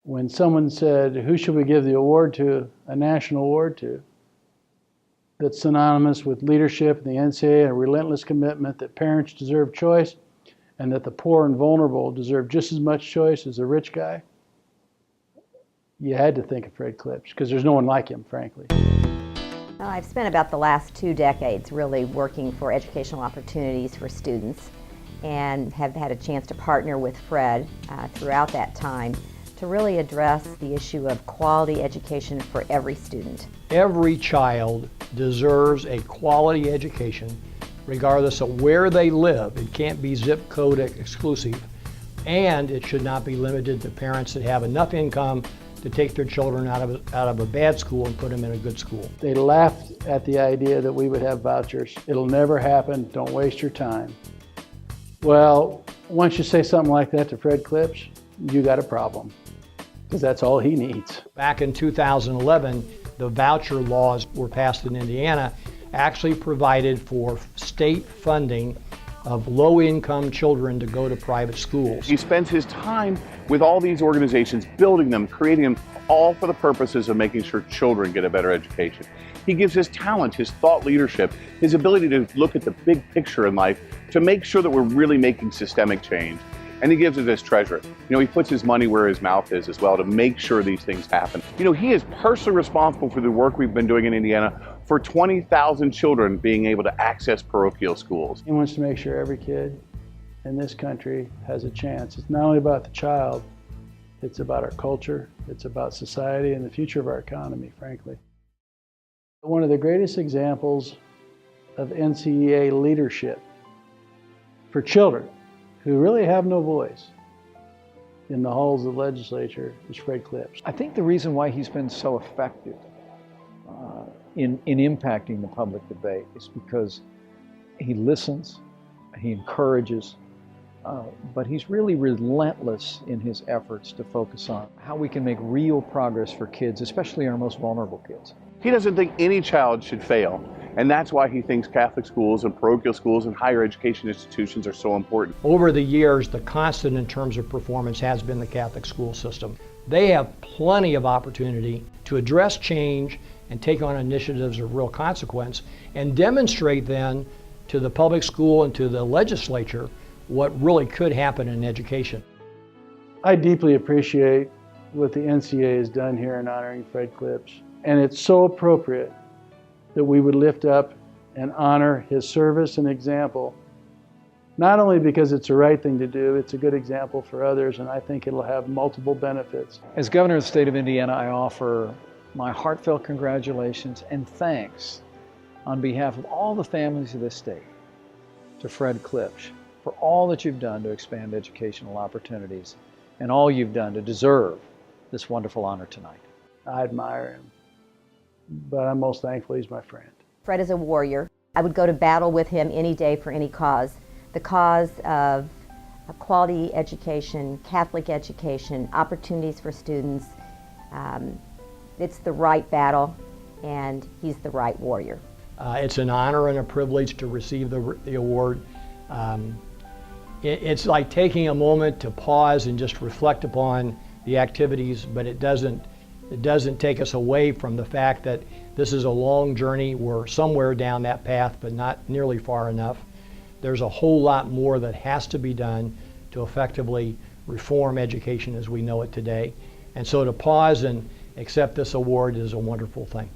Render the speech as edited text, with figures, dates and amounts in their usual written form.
When someone said, who should we give the award to, a national award to, that's synonymous with leadership in the NCEA and a relentless commitment that parents deserve choice and that the poor and vulnerable deserve just as much choice as the rich guy, you had to think of Fred Klipsch, because there's no one like him, frankly. Well, I've spent about the last 2 decades really working for educational opportunities for students, and have had a chance to partner with Fred throughout that time to really address the issue of quality education for every student. Every child deserves a quality education regardless of where they live. It can't be zip code exclusive, and it should not be limited to parents that have enough income to take their children out of a bad school and put them in a good school. They laughed at the idea that we would have vouchers. It'll never happen, don't waste your time. Well, once you say something like that to Fred Klipsch, you got a problem, because that's all he needs. Back in 2011, the voucher laws were passed in Indiana, actually provided for state funding of low-income children to go to private schools. He spends his time with all these organizations, building them, creating them, all for the purposes of making sure children get a better education. He gives his talent, his thought leadership, his ability to look at the big picture in life to make sure that we're really making systemic change. And he gives it his treasure. He puts his money where his mouth is as well to make sure these things happen. He is personally responsible for the work we've been doing in Indiana for 20,000 children being able to access parochial schools. He wants to make sure every kid in this country has a chance. It's not only about the child, it's about our culture, it's about society and the future of our economy, frankly. One of the greatest examples of NCEA leadership for children who really have no voice in the halls of the legislature is Fred Klipsch. I think the reason why he's been so effective in impacting the public debate is because he listens, he encourages, but he's really relentless in his efforts to focus on how we can make real progress for kids, especially our most vulnerable kids. He doesn't think any child should fail, and that's why he thinks Catholic schools and parochial schools and higher education institutions are so important. Over the years, the constant in terms of performance has been the Catholic school system. They have plenty of opportunity to address change and take on initiatives of real consequence and demonstrate then to the public school and to the legislature what really could happen in education. I deeply appreciate what the NCEA has done here in honoring Fred Klipsch, and it's so appropriate that we would lift up and honor his service and example, not only because it's the right thing to do, it's a good example for others, and I think it'll have multiple benefits. As Governor of the state of Indiana, I offer my heartfelt congratulations and thanks on behalf of all the families of this state to Fred Klipsch for all that you've done to expand educational opportunities and all you've done to deserve this wonderful honor tonight. I admire him, but I'm most thankful he's my friend. Fred is a warrior. I would go to battle with him any day for any cause. The cause of quality education, Catholic education, opportunities for students. It's the right battle, and he's the right warrior. It's an honor and a privilege to receive the award. It's like taking a moment to pause and just reflect upon the activities, but it doesn't take us away from the fact that this is a long journey. We're somewhere down that path, but not nearly far enough. There's a whole lot more that has to be done to effectively reform education as we know it today. And so to pause and accept this award is a wonderful thing.